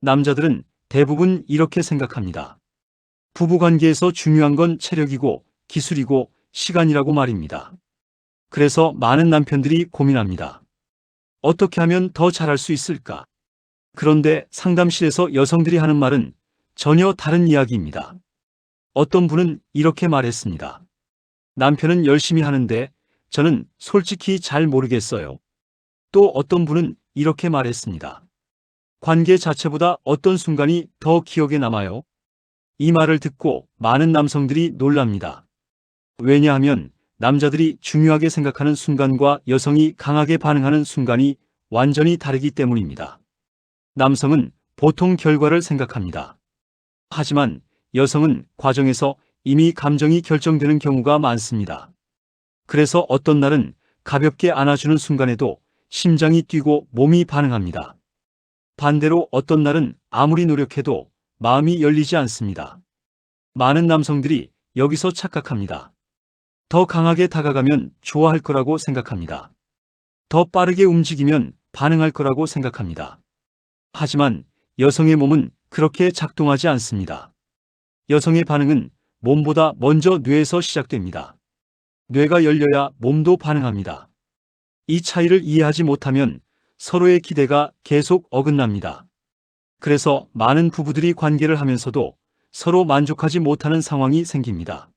남자들은 대부분 이렇게 생각합니다. 부부관계에서 중요한 건 체력이고 기술이고 시간이라고 말입니다. 그래서 많은 남편들이 고민합니다. 어떻게 하면 더 잘할 수 있을까? 그런데 상담실에서 여성들이 하는 말은 전혀 다른 이야기입니다. 어떤 분은 이렇게 말했습니다. 남편은 열심히 하는데 저는 솔직히 잘 모르겠어요. 또 어떤 분은 이렇게 말했습니다. 관계 자체보다 어떤 순간이 더 기억에 남아요? 이 말을 듣고 많은 남성들이 놀랍니다. 왜냐하면 남자들이 중요하게 생각하는 순간과 여성이 강하게 반응하는 순간이 완전히 다르기 때문입니다. 남성은 보통 결과를 생각합니다. 하지만 여성은 과정에서 이미 감정이 결정되는 경우가 많습니다. 그래서 어떤 날은 가볍게 안아주는 순간에도 심장이 뛰고 몸이 반응합니다. 반대로 어떤 날은 아무리 노력해도 마음이 열리지 않습니다. 많은 남성들이 여기서 착각합니다. 더 강하게 다가가면 좋아할 거라고 생각합니다. 더 빠르게 움직이면 반응할 거라고 생각합니다. 하지만 여성의 몸은 그렇게 작동하지 않습니다. 여성의 반응은 몸보다 먼저 뇌에서 시작됩니다. 뇌가 열려야 몸도 반응합니다. 이 차이를 이해하지 못하면 서로의 기대가 계속 어긋납니다. 그래서 많은 부부들이 관계를 하면서도 서로 만족하지 못하는 상황이 생깁니다.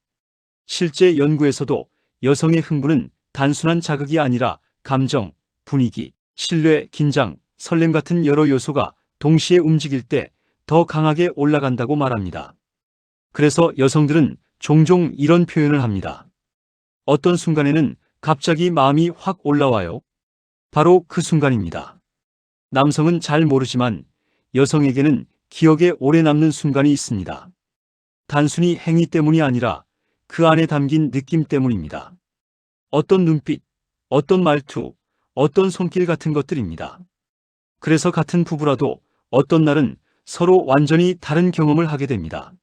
실제 연구에서도 여성의 흥분은 단순한 자극이 아니라 감정, 분위기, 신뢰, 긴장, 설렘 같은 여러 요소가 동시에 움직일 때 더 강하게 올라간다고 말합니다. 그래서 여성들은 종종 이런 표현을 합니다. 어떤 순간에는 갑자기 마음이 확 올라와요. 바로 그 순간입니다. 남성은 잘 모르지만 여성에게는 기억에 오래 남는 순간이 있습니다. 단순히 행위 때문이 아니라 그 안에 담긴 느낌 때문입니다. 어떤 눈빛, 어떤 말투, 어떤 손길 같은 것들입니다. 그래서 같은 부부라도 어떤 날은 서로 완전히 다른 경험을 하게 됩니다.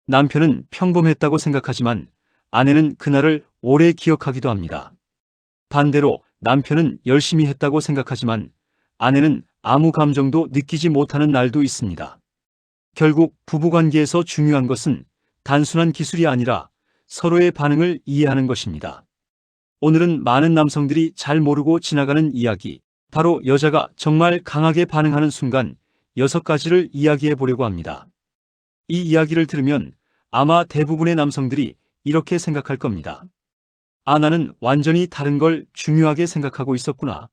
남편은 평범했다고 생각하지만 아내는 그날을 오래 기억하기도 합니다. 반대로 남편은 열심히 했다고 생각하지만 아내는 아무 감정도 느끼지 못하는 날도 있습니다. 결국 부부관계에서 중요한 것은 단순한 기술이 아니라 서로의 반응을 이해하는 것입니다. 오늘은 많은 남성들이 잘 모르고 지나가는 이야기, 바로 여자가 정말 강하게 반응하는 순간 6가지를 이야기해 보려고 합니다. 이 이야기를 들으면 아마 대부분의 남성들이 이렇게 생각할 겁니다. 아, 나는 완전히 다른 걸 중요하게 생각하고 있었구나.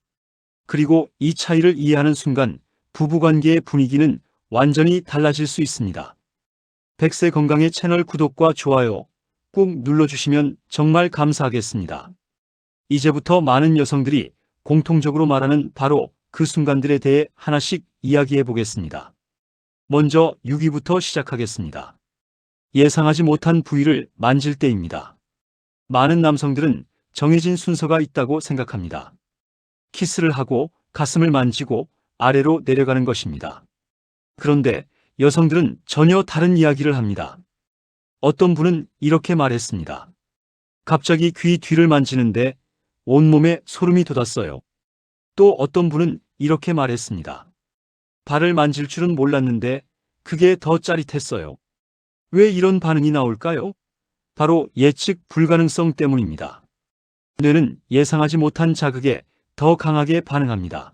그리고 이 차이를 이해하는 순간 부부관계의 분위기는 완전히 달라질 수 있습니다. 백세 건강의 채널 구독과 좋아요 꾹 눌러주시면 정말 감사하겠습니다. 이제부터 많은 여성들이 공통적으로 말하는 바로 그 순간들에 대해 하나씩 이야기해 보겠습니다. 먼저 6위부터 시작하겠습니다. 예상하지 못한 부위를 만질 때입니다. 많은 남성들은 정해진 순서가 있다고 생각합니다. 키스를 하고 가슴을 만지고 아래로 내려가는 것입니다. 그런데 여성들은 전혀 다른 이야기를 합니다. 어떤 분은 이렇게 말했습니다. 갑자기 귀 뒤를 만지는데 온몸에 소름이 돋았어요. 또 어떤 분은 이렇게 말했습니다. 발을 만질 줄은 몰랐는데 그게 더 짜릿했어요. 왜 이런 반응이 나올까요? 바로 예측 불가능성 때문입니다. 뇌는 예상하지 못한 자극에 더 강하게 반응합니다.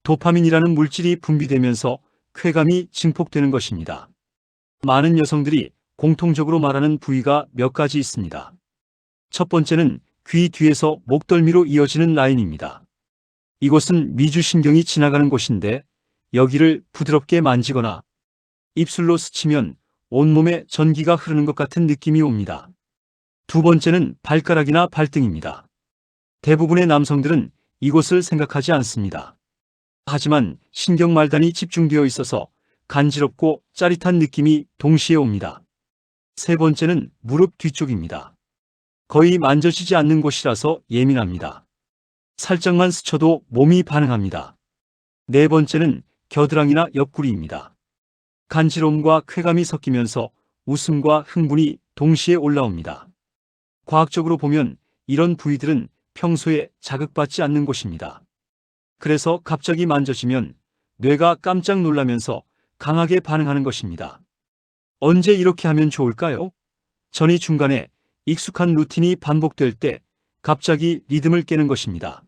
도파민이라는 물질이 분비되면서 쾌감이 증폭되는 것입니다. 많은 여성들이 공통적으로 말하는 부위가 몇 가지 있습니다. 첫 번째는 귀 뒤에서 목덜미로 이어지는 라인입니다. 이곳은 미주신경이 지나가는 곳인데 여기를 부드럽게 만지거나 입술로 스치면 온몸에 전기가 흐르는 것 같은 느낌이 옵니다. 두 번째는 발가락이나 발등입니다. 대부분의 남성들은 이곳을 생각하지 않습니다. 하지만 신경말단이 집중되어 있어서 간지럽고 짜릿한 느낌이 동시에 옵니다. 세 번째는 무릎 뒤쪽입니다. 거의 만져지지 않는 곳이라서 예민합니다. 살짝만 스쳐도 몸이 반응합니다. 네 번째는 겨드랑이나 옆구리입니다. 간지러움과 쾌감이 섞이면서 웃음과 흥분이 동시에 올라옵니다. 과학적으로 보면 이런 부위들은 평소에 자극받지 않는 곳입니다. 그래서 갑자기 만져지면 뇌가 깜짝 놀라면서 강하게 반응하는 것입니다. 언제 이렇게 하면 좋을까요? 전이 중간에 익숙한 루틴이 반복될 때 갑자기 리듬을 깨는 것입니다.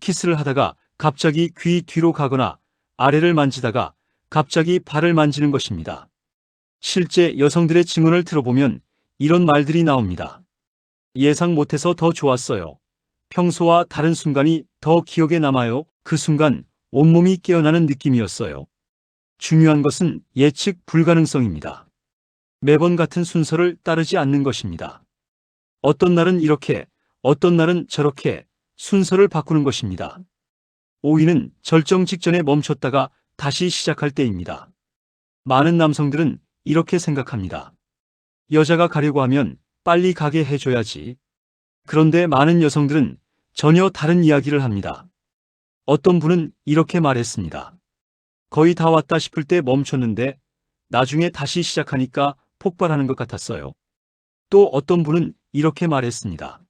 키스를 하다가 갑자기 귀 뒤로 가거나 아래를 만지다가 갑자기 발을 만지는 것입니다. 실제 여성들의 증언을 들어보면 이런 말들이 나옵니다. 예상 못해서 더 좋았어요. 평소와 다른 순간이 더 기억에 남아요. 그 순간 온몸이 깨어나는 느낌이었어요. 중요한 것은 예측 불가능성입니다. 매번 같은 순서를 따르지 않는 것입니다. 어떤 날은 이렇게, 어떤 날은 저렇게 순서를 바꾸는 것입니다. 5위는 절정 직전에 멈췄다가 다시 시작할 때입니다. 많은 남성들은 이렇게 생각합니다. 여자가 가려고 하면 빨리 가게 해줘야지. 그런데 많은 여성들은 전혀 다른 이야기를 합니다. 어떤 분은 이렇게 말했습니다. 거의 다 왔다 싶을 때 멈췄는데 나중에 다시 시작하니까 폭발하는 것 같았어요. 또 어떤 분은 이렇게 말했습니다.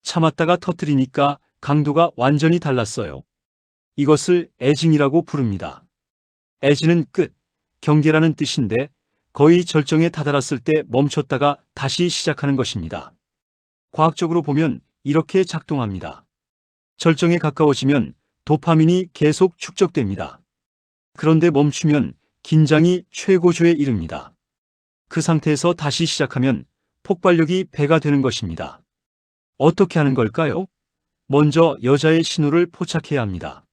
참았다가 터뜨리니까 강도가 완전히 달랐어요. 이것을 애징이라고 부릅니다. 애징은 끝, 경계라는 뜻인데 거의 절정에 다다랐을 때 멈췄다가 다시 시작하는 것입니다. 과학적으로 보면 이렇게 작동합니다. 절정에 가까워지면 도파민이 계속 축적됩니다. 그런데 멈추면 긴장이 최고조에 이릅니다. 그 상태에서 다시 시작하면 폭발력이 배가 되는 것입니다. 어떻게 하는 걸까요? 먼저 여자의 신호를 포착해야 합니다.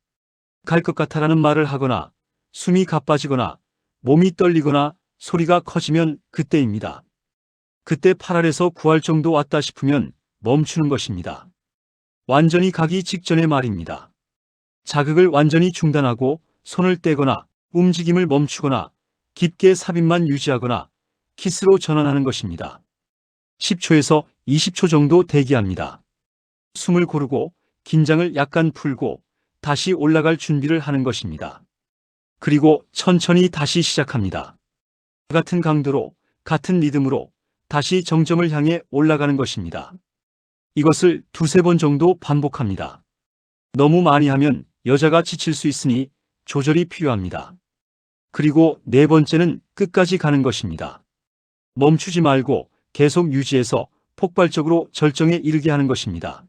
갈 것 같아라는 말을 하거나 숨이 가빠지거나 몸이 떨리거나 소리가 커지면 그때입니다. 그때 팔 아래서 구할 정도 왔다 싶으면 멈추는 것입니다. 완전히 가기 직전의 말입니다. 자극을 완전히 중단하고 손을 떼거나 움직임을 멈추거나 깊게 삽입만 유지하거나 키스로 전환하는 것입니다. 10초에서 20초 정도 대기합니다. 숨을 고르고 긴장을 약간 풀고 다시 올라갈 준비를 하는 것입니다. 그리고 천천히 다시 시작합니다. 같은 강도로, 같은 리듬으로 다시 정점을 향해 올라가는 것입니다. 이것을 두세 번 정도 반복합니다. 너무 많이 하면 여자가 지칠 수 있으니 조절이 필요합니다. 그리고 네 번째는 끝까지 가는 것입니다. 멈추지 말고 계속 유지해서 폭발적으로 절정에 이르게 하는 것입니다.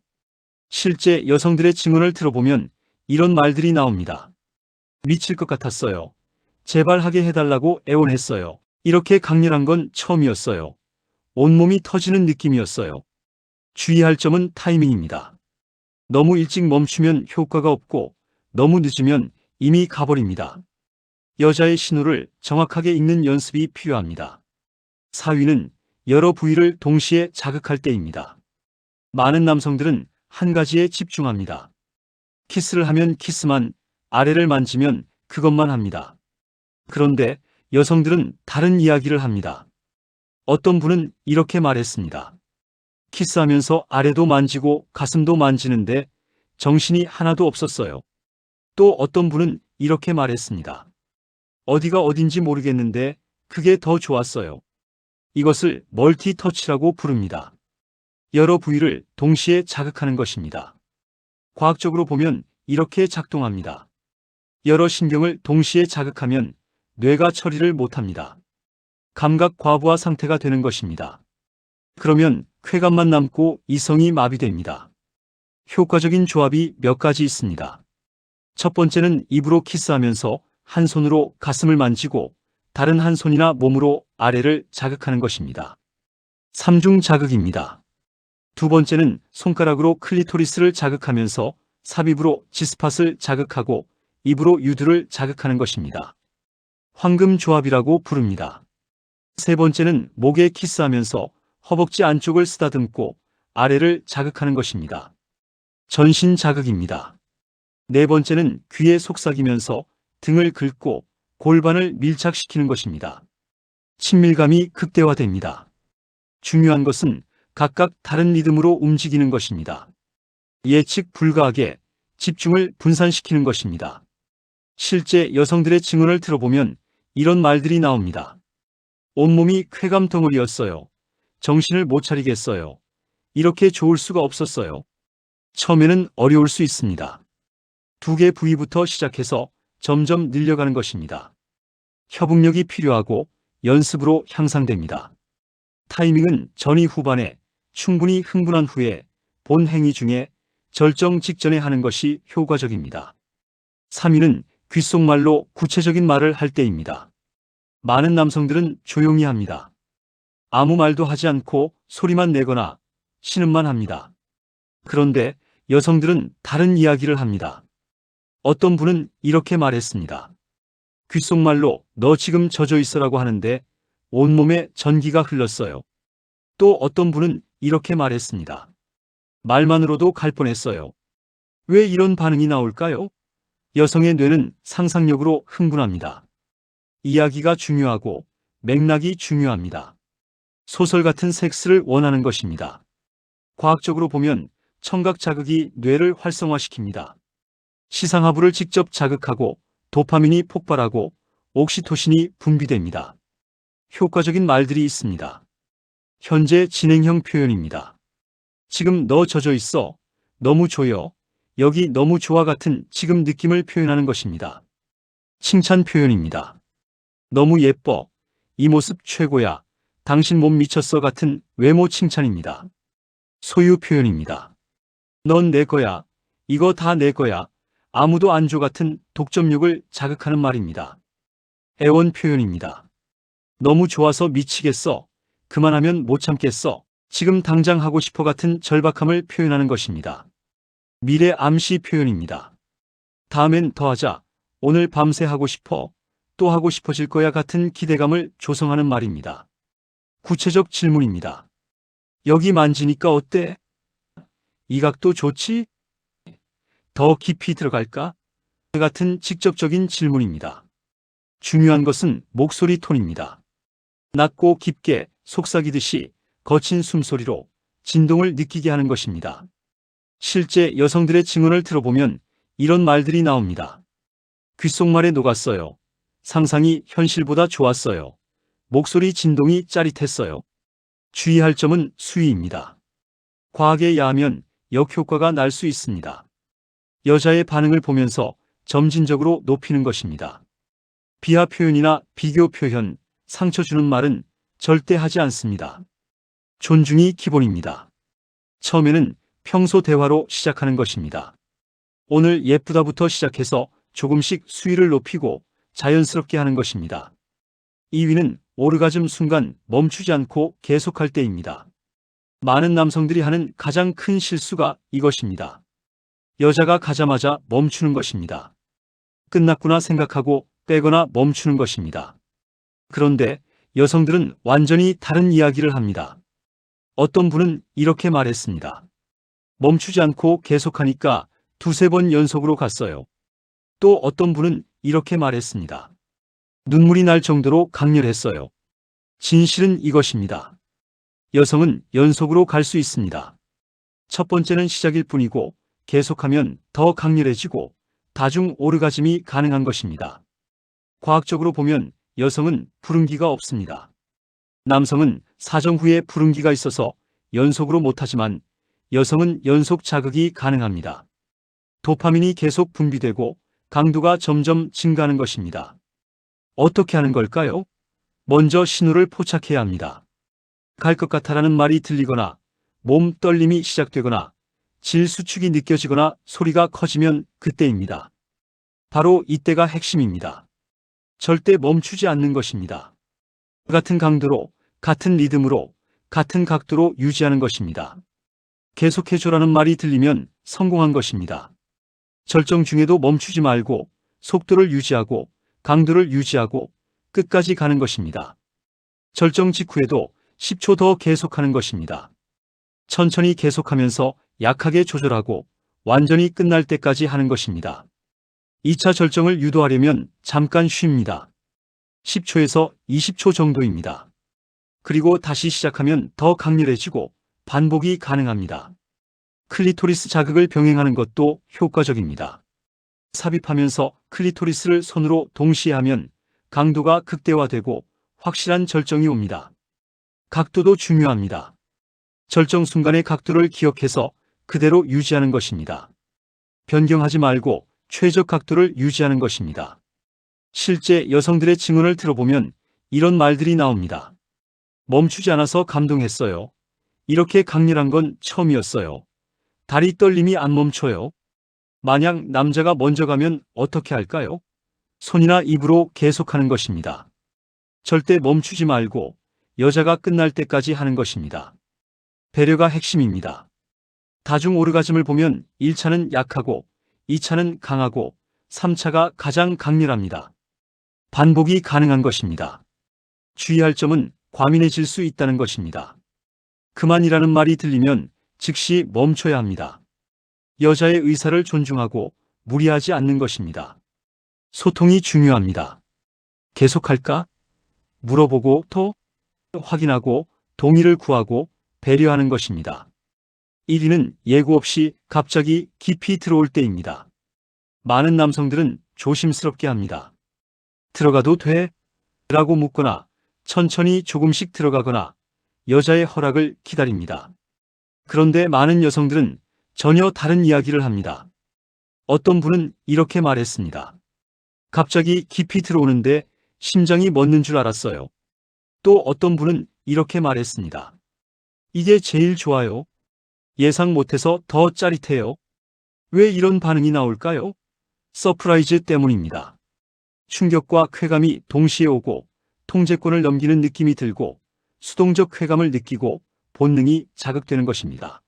실제 여성들의 증언을 들어보면 이런 말들이 나옵니다. 미칠 것 같았어요. 제발 하게 해달라고 애원했어요. 이렇게 강렬한 건 처음이었어요. 온몸이 터지는 느낌이었어요. 주의할 점은 타이밍입니다. 너무 일찍 멈추면 효과가 없고 너무 늦으면 이미 가버립니다. 여자의 신호를 정확하게 읽는 연습이 필요합니다. 4위는 여러 부위를 동시에 자극할 때입니다. 많은 남성들은 한 가지에 집중합니다. 키스를 하면 키스만, 아래를 만지면 그것만 합니다. 그런데 여성들은 다른 이야기를 합니다. 어떤 분은 이렇게 말했습니다. 키스하면서 아래도 만지고 가슴도 만지는데 정신이 하나도 없었어요. 또 어떤 분은 이렇게 말했습니다. 어디가 어딘지 모르겠는데 그게 더 좋았어요. 이것을 멀티터치라고 부릅니다. 여러 부위를 동시에 자극하는 것입니다. 과학적으로 보면 이렇게 작동합니다. 여러 신경을 동시에 자극하면 뇌가 처리를 못합니다. 감각 과부하 상태가 되는 것입니다. 그러면 쾌감만 남고 이성이 마비됩니다. 효과적인 조합이 몇 가지 있습니다. 첫 번째는 입으로 키스하면서 한 손으로 가슴을 만지고 다른 한 손이나 몸으로 아래를 자극하는 것입니다. 3중 자극입니다. 두 번째는 손가락으로 클리토리스를 자극하면서 삽입으로 G스팟을 자극하고 입으로 유두를 자극하는 것입니다. 황금 조합이라고 부릅니다. 세 번째는 목에 키스하면서 허벅지 안쪽을 쓰다듬고 아래를 자극하는 것입니다. 전신 자극입니다. 네 번째는 귀에 속삭이면서 등을 긁고 골반을 밀착시키는 것입니다. 친밀감이 극대화됩니다. 중요한 것은 각각 다른 리듬으로 움직이는 것입니다. 예측 불가하게 집중을 분산시키는 것입니다. 실제 여성들의 증언을 들어보면 이런 말들이 나옵니다. 온몸이 쾌감 덩어리였어요. 정신을 못 차리겠어요. 이렇게 좋을 수가 없었어요. 처음에는 어려울 수 있습니다. 두 개 부위부터 시작해서 점점 늘려가는 것입니다. 협응력이 필요하고 연습으로 향상됩니다. 타이밍은 전이 후반에 충분히 흥분한 후에 본 행위 중에 절정 직전에 하는 것이 효과적입니다. 3위는 귓속말로 구체적인 말을 할 때입니다. 많은 남성들은 조용히 합니다. 아무 말도 하지 않고 소리만 내거나 신음만 합니다. 그런데 여성들은 다른 이야기를 합니다. 어떤 분은 이렇게 말했습니다. 귓속말로 너 지금 젖어 있어라고 하는데 온몸에 전기가 흘렀어요. 또 어떤 분은 이렇게 말했습니다. 말만으로도 갈 뻔했어요. 왜 이런 반응이 나올까요? 여성의 뇌는 상상력으로 흥분합니다. 이야기가 중요하고 맥락이 중요합니다. 소설 같은 섹스를 원하는 것입니다. 과학적으로 보면 청각 자극이 뇌를 활성화시킵니다. 시상하부를 직접 자극하고 도파민이 폭발하고 옥시토신이 분비됩니다. 효과적인 말들이 있습니다. 현재 진행형 표현입니다. 지금 너 젖어 있어. 너무 조여. 여기 너무 좋아 같은 지금 느낌을 표현하는 것입니다. 칭찬 표현입니다. 너무 예뻐. 이 모습 최고야. 당신 몸 미쳤어 같은 외모 칭찬입니다. 소유 표현입니다. 넌 내 거야. 이거 다 내 거야. 아무도 안 줘 같은 독점욕을 자극하는 말입니다. 애원 표현입니다. 너무 좋아서 미치겠어. 그만하면 못 참겠어. 지금 당장 하고 싶어 같은 절박함을 표현하는 것입니다. 미래 암시 표현입니다. 다음엔 더 하자. 오늘 밤새 하고 싶어. 또 하고 싶어질 거야 같은 기대감을 조성하는 말입니다. 구체적 질문입니다. 여기 만지니까 어때? 이 각도 좋지? 더 깊이 들어갈까? 같은 직접적인 질문입니다. 중요한 것은 목소리 톤입니다. 낮고 깊게 속삭이듯이 거친 숨소리로 진동을 느끼게 하는 것입니다. 실제 여성들의 증언을 들어보면 이런 말들이 나옵니다. 귓속말에 녹았어요. 상상이 현실보다 좋았어요. 목소리 진동이 짜릿했어요. 주의할 점은 수위입니다. 과하게 야하면 역효과가 날 수 있습니다. 여자의 반응을 보면서 점진적으로 높이는 것입니다. 비하 표현이나 비교 표현, 상처 주는 말은 절대 하지 않습니다. 존중이 기본입니다. 처음에는 평소 대화로 시작하는 것입니다. 오늘 예쁘다부터 시작해서 조금씩 수위를 높이고 자연스럽게 하는 것입니다. 2위는 오르가즘 순간 멈추지 않고 계속할 때입니다. 많은 남성들이 하는 가장 큰 실수가 이것입니다. 여자가 가자마자 멈추는 것입니다. 끝났구나 생각하고 빼거나 멈추는 것입니다. 그런데 여성들은 완전히 다른 이야기를 합니다. 어떤 분은 이렇게 말했습니다. 멈추지 않고 계속하니까 두세 번 연속으로 갔어요. 또 어떤 분은 이렇게 말했습니다. 눈물이 날 정도로 강렬했어요. 진실은 이것입니다. 여성은 연속으로 갈 수 있습니다. 첫 번째는 시작일 뿐이고 계속하면 더 강렬해지고 다중 오르가즘이 가능한 것입니다. 과학적으로 보면 여성은 부름기가 없습니다. 남성은 사정 후에 부름기가 있어서 연속으로 못하지만 여성은 연속 자극이 가능합니다. 도파민이 계속 분비되고 강도가 점점 증가하는 것입니다. 어떻게 하는 걸까요? 먼저 신호를 포착해야 합니다. 갈 것 같아라는 말이 들리거나 몸 떨림이 시작되거나 질 수축이 느껴지거나 소리가 커지면 그때입니다. 바로 이때가 핵심입니다. 절대 멈추지 않는 것입니다. 같은 강도로, 같은 리듬으로, 같은 각도로 유지하는 것입니다. 계속해줘라는 말이 들리면 성공한 것입니다. 절정 중에도 멈추지 말고 속도를 유지하고 강도를 유지하고 끝까지 가는 것입니다. 절정 직후에도 10초 더 계속하는 것입니다. 천천히 계속하면서 약하게 조절하고 완전히 끝날 때까지 하는 것입니다. 2차 절정을 유도하려면 잠깐 쉽니다. 10초에서 20초 정도입니다. 그리고 다시 시작하면 더 강렬해지고 반복이 가능합니다. 클리토리스 자극을 병행하는 것도 효과적입니다. 삽입하면서 클리토리스를 손으로 동시에 하면 강도가 극대화되고 확실한 절정이 옵니다. 각도도 중요합니다. 절정 순간의 각도를 기억해서 그대로 유지하는 것입니다. 변경하지 말고 최적 각도를 유지하는 것입니다. 실제 여성들의 증언을 들어보면 이런 말들이 나옵니다. 멈추지 않아서 감동했어요. 이렇게 강렬한 건 처음이었어요. 다리 떨림이 안 멈춰요. 만약 남자가 먼저 가면 어떻게 할까요? 손이나 입으로 계속하는 것입니다. 절대 멈추지 말고 여자가 끝날 때까지 하는 것입니다. 배려가 핵심입니다. 다중 오르가즘을 보면 1차는 약하고 2차는 강하고 3차가 가장 강렬합니다. 반복이 가능한 것입니다. 주의할 점은 과민해질 수 있다는 것입니다. 그만이라는 말이 들리면 즉시 멈춰야 합니다. 여자의 의사를 존중하고 무리하지 않는 것입니다. 소통이 중요합니다. 계속할까? 물어보고 또 확인하고 동의를 구하고 배려하는 것입니다. 1위는 예고 없이 갑자기 깊이 들어올 때입니다. 많은 남성들은 조심스럽게 합니다. 들어가도 돼? 라고 묻거나 천천히 조금씩 들어가거나 여자의 허락을 기다립니다. 그런데 많은 여성들은 전혀 다른 이야기를 합니다. 어떤 분은 이렇게 말했습니다. 갑자기 깊이 들어오는데 심장이 멎는 줄 알았어요. 또 어떤 분은 이렇게 말했습니다. 이게 제일 좋아요. 예상 못해서 더 짜릿해요. 왜 이런 반응이 나올까요? 서프라이즈 때문입니다. 충격과 쾌감이 동시에 오고 통제권을 넘기는 느낌이 들고 수동적 쾌감을 느끼고 본능이 자극되는 것입니다.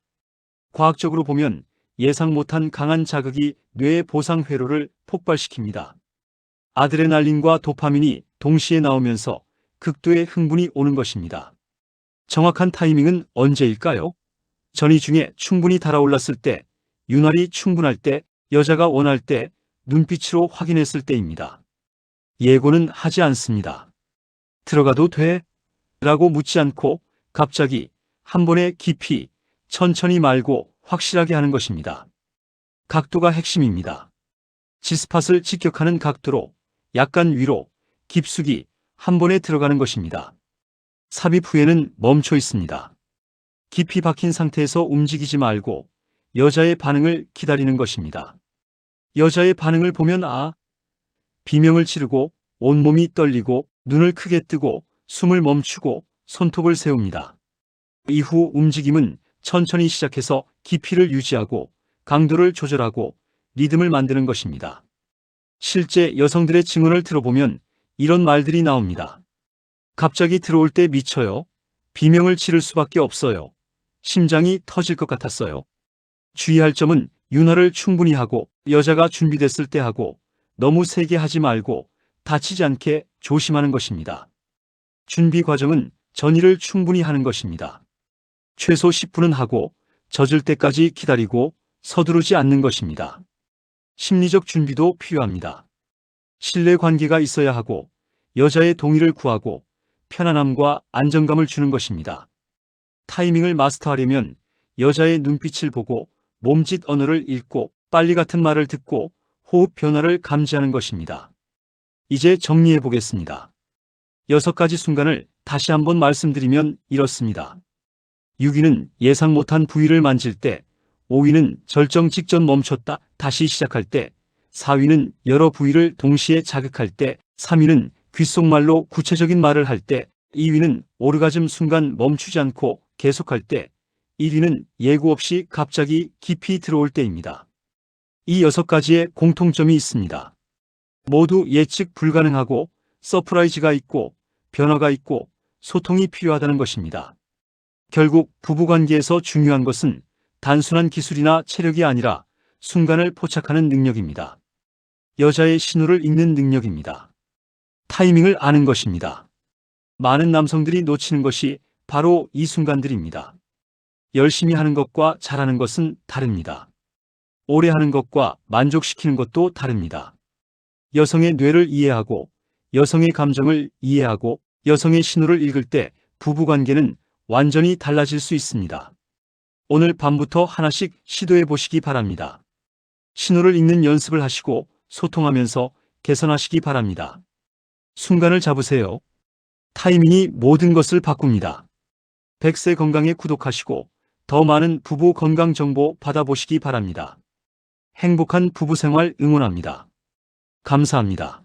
과학적으로 보면 예상 못한 강한 자극이 뇌의 보상 회로를 폭발시킵니다. 아드레날린과 도파민이 동시에 나오면서 극도의 흥분이 오는 것입니다. 정확한 타이밍은 언제일까요? 전이 중에 충분히 달아올랐을 때, 윤활이 충분할 때, 여자가 원할 때, 눈빛으로 확인했을 때입니다. 예고는 하지 않습니다. 들어가도 돼? 라고 묻지 않고 갑자기 한 번에 깊이, 천천히 말고 확실하게 하는 것입니다. 각도가 핵심입니다. G스팟을 직격하는 각도로 약간 위로, 깊숙이 한 번에 들어가는 것입니다. 삽입 후에는 멈춰 있습니다. 깊이 박힌 상태에서 움직이지 말고 여자의 반응을 기다리는 것입니다. 여자의 반응을 보면 비명을 지르고 온몸이 떨리고 눈을 크게 뜨고 숨을 멈추고 손톱을 세웁니다. 이후 움직임은 천천히 시작해서 깊이를 유지하고 강도를 조절하고 리듬을 만드는 것입니다. 실제 여성들의 증언을 들어보면 이런 말들이 나옵니다. 갑자기 들어올 때 미쳐요. 비명을 지를 수밖에 없어요. 심장이 터질 것 같았어요. 주의할 점은 윤활을 충분히 하고 여자가 준비됐을 때 하고 너무 세게 하지 말고 다치지 않게 조심하는 것입니다. 준비 과정은 전이를 충분히 하는 것입니다. 최소 10분은 하고 젖을 때까지 기다리고 서두르지 않는 것입니다. 심리적 준비도 필요합니다. 신뢰 관계가 있어야 하고 여자의 동의를 구하고 편안함과 안정감을 주는 것입니다. 타이밍을 마스터하려면 여자의 눈빛을 보고 몸짓 언어를 읽고 빨리 같은 말을 듣고 호흡 변화를 감지하는 것입니다. 이제 정리해 보겠습니다. 6가지 순간을 다시 한번 말씀드리면 이렇습니다. 6위는 예상 못한 부위를 만질 때, 5위는 절정 직전 멈췄다 다시 시작할 때, 4위는 여러 부위를 동시에 자극할 때, 3위는 귓속말로 구체적인 말을 할 때, 2위는 오르가즘 순간 멈추지 않고 계속할 때, 1위는 예고 없이 갑자기 깊이 들어올 때입니다. 이 6가지의 공통점이 있습니다. 모두 예측 불가능하고 서프라이즈가 있고 변화가 있고 소통이 필요하다는 것입니다. 결국 부부관계에서 중요한 것은 단순한 기술이나 체력이 아니라 순간을 포착하는 능력입니다. 여자의 신호를 읽는 능력입니다. 타이밍을 아는 것입니다. 많은 남성들이 놓치는 것이 바로 이 순간들입니다. 열심히 하는 것과 잘하는 것은 다릅니다. 오래 하는 것과 만족시키는 것도 다릅니다. 여성의 뇌를 이해하고 여성의 감정을 이해하고 여성의 신호를 읽을 때 부부관계는 완전히 달라질 수 있습니다. 오늘 밤부터 하나씩 시도해 보시기 바랍니다. 신호를 읽는 연습을 하시고 소통하면서 개선하시기 바랍니다. 순간을 잡으세요. 타이밍이 모든 것을 바꿉니다. 100세 건강에 구독하시고 더 많은 부부 건강 정보 받아보시기 바랍니다. 행복한 부부 생활 응원합니다. 감사합니다.